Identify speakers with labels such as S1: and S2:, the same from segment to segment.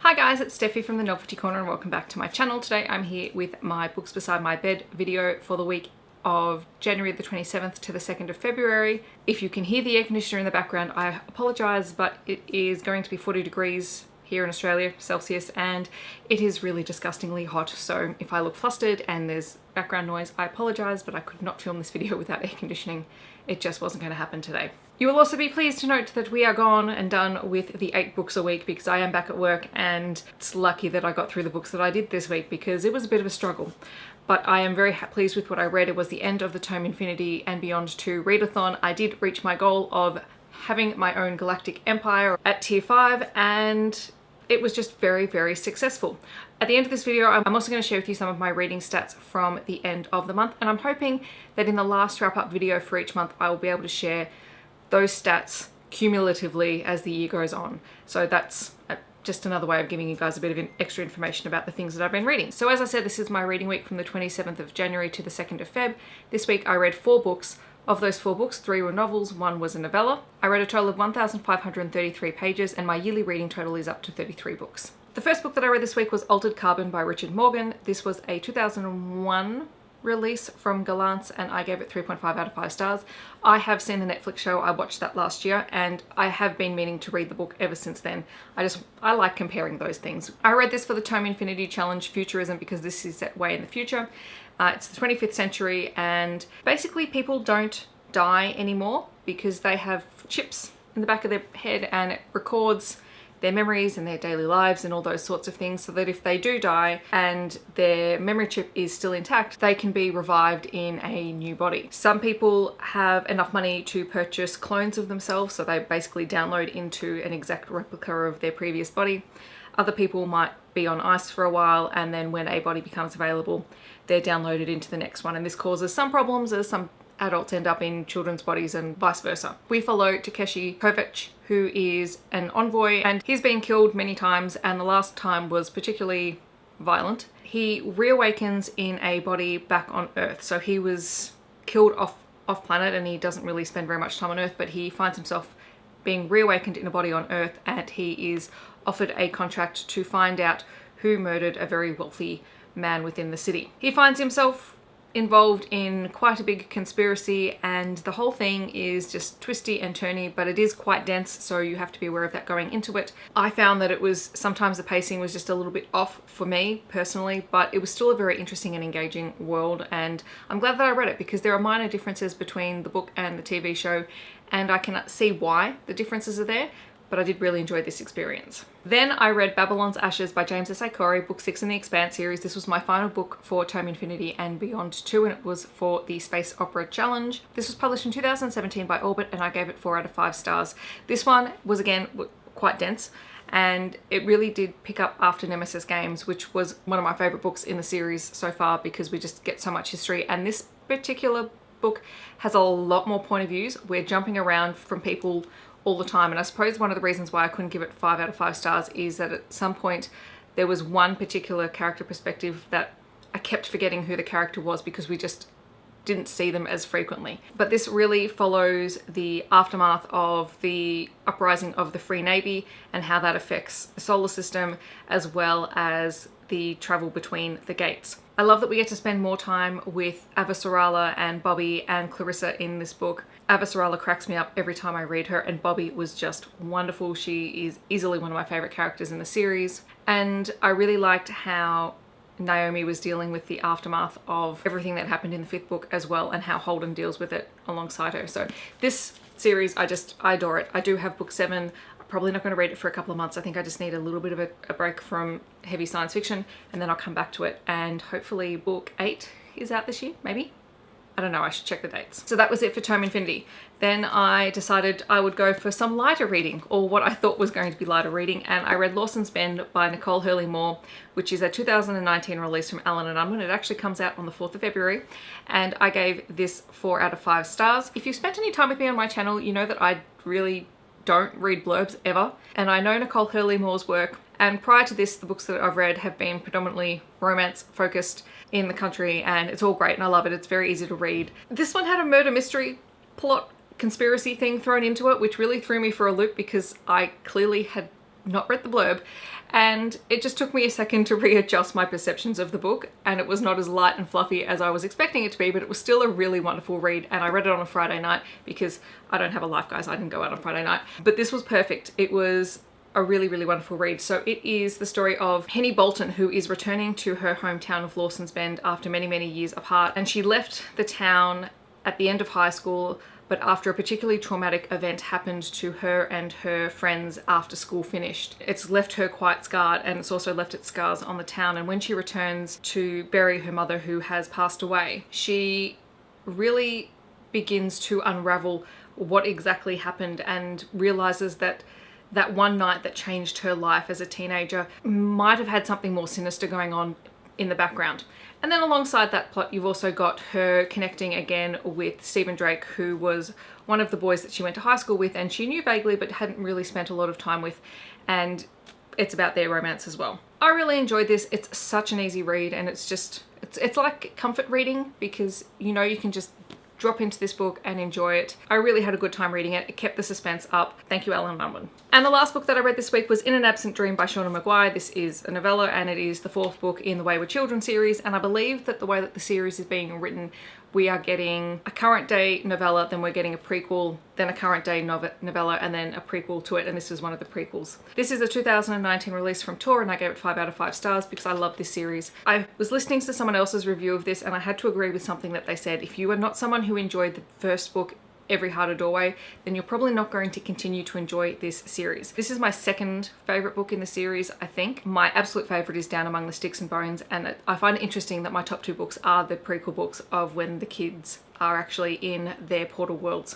S1: Hi guys, it's Steffi from the Novelty Corner and welcome back to my channel. Today I'm here with my Books Beside My Bed video for the week of January the 27th to the 2nd of February. If you can hear the air conditioner in the background, I apologise, but it is going to be 40 degrees here in Australia, Celsius, and it is really disgustingly hot. So if I look flustered and there's background noise, I apologise, but I could not film this video without air conditioning. It just wasn't going to happen today. You will also be pleased to note that we are gone and done with the 8 books a week because I am back at work, and it's lucky that I got through the books that I did this week because it was a bit of a struggle. But I am very pleased with what I read. It was the end of the Tome Infinity and Beyond 2 readathon. I did reach my goal of having my own galactic empire at tier 5, and it was just very, very successful. At the end of this video, I'm also going to share with you some of my reading stats from the end of the month, and I'm hoping that in the last wrap-up video for each month, I will be able to share those stats cumulatively as the year goes on. So that's just another way of giving you guys a bit of extra information about the things that I've been reading. So as I said, this is my reading week from the 27th of January to the 2nd of Feb. This week I read 4 books. Of those 4 books, 3 were novels, 1 was a novella. I read a total of 1,533 pages, and my yearly reading total is up to 33 books. The first book that I read this week was Altered Carbon by Richard Morgan. This was a 2001 release from Galance, and I gave it 3.5 out of 5 stars. I have seen the Netflix show. I watched that last year, and I have been meaning to read the book ever since then. I like comparing those things. I read this for the Tome Infinity Challenge Futurism because this is set way in the future. It's the 25th century, and basically people don't die anymore because they have chips in the back of their head, and it records their memories and their daily lives and all those sorts of things, so that if they do die and their memory chip is still intact, they can be revived in a new body. Some people have enough money to purchase clones of themselves, so they basically download into an exact replica of their previous body. Other people might be on ice for a while, and then when a body becomes available, they're downloaded into the next one, and this causes some problems as some adults end up in children's bodies and vice versa. We follow Takeshi Kovacs, who is an envoy, and he's been killed many times, and the last time was particularly violent. He reawakens in a body back on Earth. So he was killed off planet, and he doesn't really spend very much time on Earth, but he finds himself being reawakened in a body on Earth, and he is offered a contract to find out who murdered a very wealthy man within the city. He finds himself involved in quite a big conspiracy, and the whole thing is just twisty and turny, but it is quite dense, so you have to be aware of that going into it. I found that it was sometimes the pacing was just a little bit off for me personally, but it was still a very interesting and engaging world, and I'm glad that I read it because there are minor differences between the book and the TV show, and I can see why the differences are there, but I did really enjoy this experience. Then I read Babylon's Ashes by James S. A. Corey, book 6 in the Expanse series. This was my final book for Tome Infinity and Beyond 2, and it was for the Space Opera Challenge. This was published in 2017 by Orbit, and I gave it 4 out of 5 stars. This one was, again, quite dense, and it really did pick up after Nemesis Games, which was one of my favourite books in the series so far because we just get so much history, and this particular book has a lot more point of views. We're jumping around from people all the time, and I suppose one of the reasons why I couldn't give it 5 out of 5 stars is that at some point there was one particular character perspective that I kept forgetting who the character was because we just didn't see them as frequently. But this really follows the aftermath of the uprising of the Free Navy and how that affects the solar system, as well as the travel between the gates. I love that we get to spend more time with Avasarala and Bobby and Clarissa in this book. Avasarala cracks me up every time I read her, and Bobby was just wonderful. She is easily one of my favourite characters in the series, and I really liked how Naomi was dealing with the aftermath of everything that happened in the 5th book as well, and how Holden deals with it alongside her. So this series, I adore it. I do have book 7. Probably not going to read it for a couple of months. I think I just need a little bit of a break from heavy science fiction, and then I'll come back to it, and hopefully book 8 is out this year, maybe? I don't know, I should check the dates. So that was it for Tome Infinity. Then I decided I would go for some lighter reading, or what I thought was going to be lighter reading, and I read Lawson's Bend by Nicole Hurley-Moore, which is a 2019 release from Allen & Unwin. It actually comes out on the 4th of February, and I gave this 4 out of 5 stars. If you've spent any time with me on my channel, you know that I really don't read blurbs ever, and I know Nicole Hurley-Moore's work, and prior to this the books that I've read have been predominantly romance focused in the country, and it's all great and I love it. It's very easy to read. This one had a murder mystery plot conspiracy thing thrown into it, which really threw me for a loop because I clearly had not read the blurb, And it just took me a second to readjust my perceptions of the book, and it was not as light and fluffy as I was expecting it to be, but it was still a really wonderful read, and I read it on a Friday night because I don't have a life, guys. I didn't go out on Friday night. But this was perfect. It was a really, really wonderful read. So it is the story of Henny Bolton, who is returning to her hometown of Lawson's Bend after many, many years apart. And she left the town at the end of high school, but after a particularly traumatic event happened to her and her friends after school finished. It's left her quite scarred, and it's also left its scars on the town. And when she returns to bury her mother, who has passed away, she really begins to unravel what exactly happened and realizes that that one night that changed her life as a teenager might have had something more sinister going on in the background. And then alongside that plot, you've also got her connecting again with Stephen Drake, who was one of the boys that she went to high school with and she knew vaguely but hadn't really spent a lot of time with, and it's about their romance as well. I really enjoyed this. It's such an easy read, and it's like comfort reading, because you know you can just drop into this book and enjoy it. I really had a good time reading it. It kept the suspense up. Thank you, Alan Unwin. And the last book that I read this week was In an Absent Dream by Shauna Maguire. This is a novella, and it is the 4th book in the Wayward Children series, and I believe that the way that the series is being written, we are getting a current day novella, then we're getting a prequel, then a current day novella, and then a prequel to it, and this is one of the prequels. This is a 2019 release from Tor, and I gave it 5 out of 5 stars because I love this series. I was listening to someone else's review of this, and I had to agree with something that they said. If you are not someone who enjoyed the first book, Every Heart a Doorway, then you're probably not going to continue to enjoy this series. This is my second favorite book in the series, I think. My absolute favorite is Down Among the Sticks and Bones, and I find it interesting that my top 2 books are the prequel books of when the kids are actually in their portal worlds.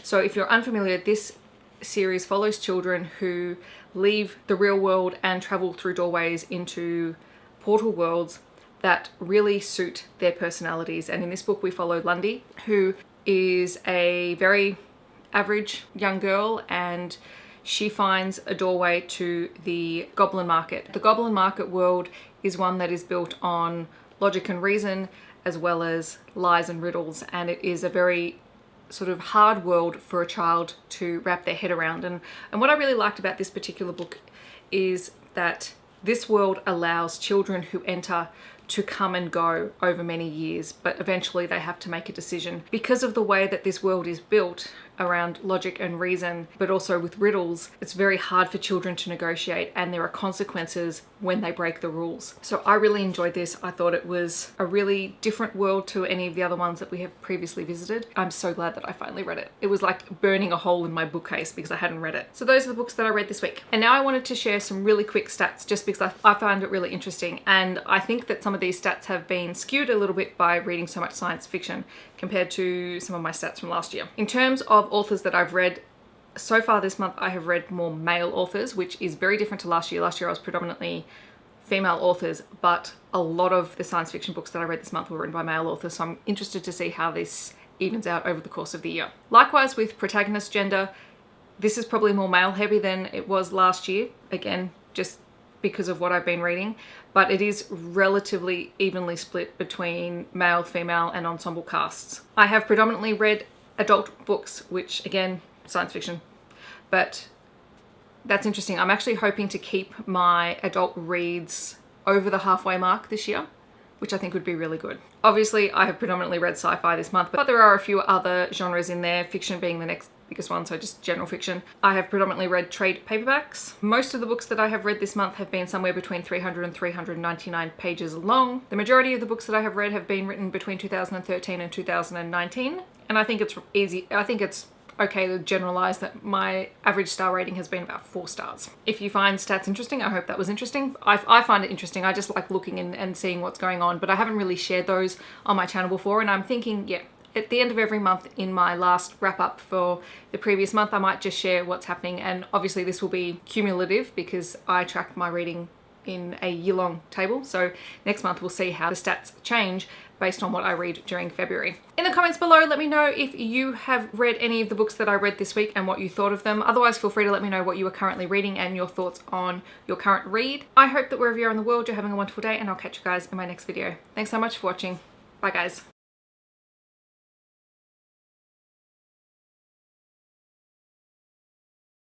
S1: So if you're unfamiliar, this series follows children who leave the real world and travel through doorways into portal worlds that really suit their personalities. And in this book we follow Lundy, who is a very average young girl, and she finds a doorway to the Goblin Market. The Goblin Market world is one that is built on logic and reason as well as lies and riddles, and it is a very sort of hard world for a child to wrap their head around. And what I really liked about this particular book is that this world allows children who enter to come and go over many years, but eventually they have to make a decision. Because of the way that this world is built around logic and reason, but also with riddles, it's very hard for children to negotiate, and there are consequences when they break the rules. So I really enjoyed this. I thought it was a really different world to any of the other ones that we have previously visited. I'm so glad that I finally read it. It was like burning a hole in my bookcase because I hadn't read it. So those are the books that I read this week. And now I wanted to share some really quick stats just because I found it really interesting, and I think that some of these stats have been skewed a little bit by reading so much science fiction compared to some of my stats from last year. In terms of authors that I've read, so far this month I have read more male authors, which is very different to last year. Last year I was predominantly female authors, but a lot of the science fiction books that I read this month were written by male authors, so I'm interested to see how this evens out over the course of the year. Likewise with protagonist gender, this is probably more male heavy than it was last year, again just because of what I've been reading, but it is relatively evenly split between male, female and ensemble casts. I have predominantly read adult books, which again, science fiction, but that's interesting. I'm actually hoping to keep my adult reads over the halfway mark this year, which I think would be really good. Obviously, I have predominantly read sci-fi this month, but there are a few other genres in there, fiction being the next biggest one, so just general fiction. I have predominantly read trade paperbacks. Most of the books that I have read this month have been somewhere between 300 and 399 pages long. The majority of the books that I have read have been written between 2013 and 2019, and I think it's okay to generalize that my average star rating has been about 4 stars. If you find stats interesting, I hope that was interesting. I find it interesting. I just like looking and seeing what's going on, but I haven't really shared those on my channel before, and I'm thinking, yeah, at the end of every month in my last wrap up for the previous month, I might just share what's happening. And obviously this will be cumulative because I track my reading in a year-long table. So next month we'll see how the stats change based on what I read during February. In the comments below, let me know if you have read any of the books that I read this week and what you thought of them. Otherwise, feel free to let me know what you are currently reading and your thoughts on your current read. I hope that wherever you are in the world, you're having a wonderful day, and I'll catch you guys in my next video. Thanks so much for watching. Bye guys.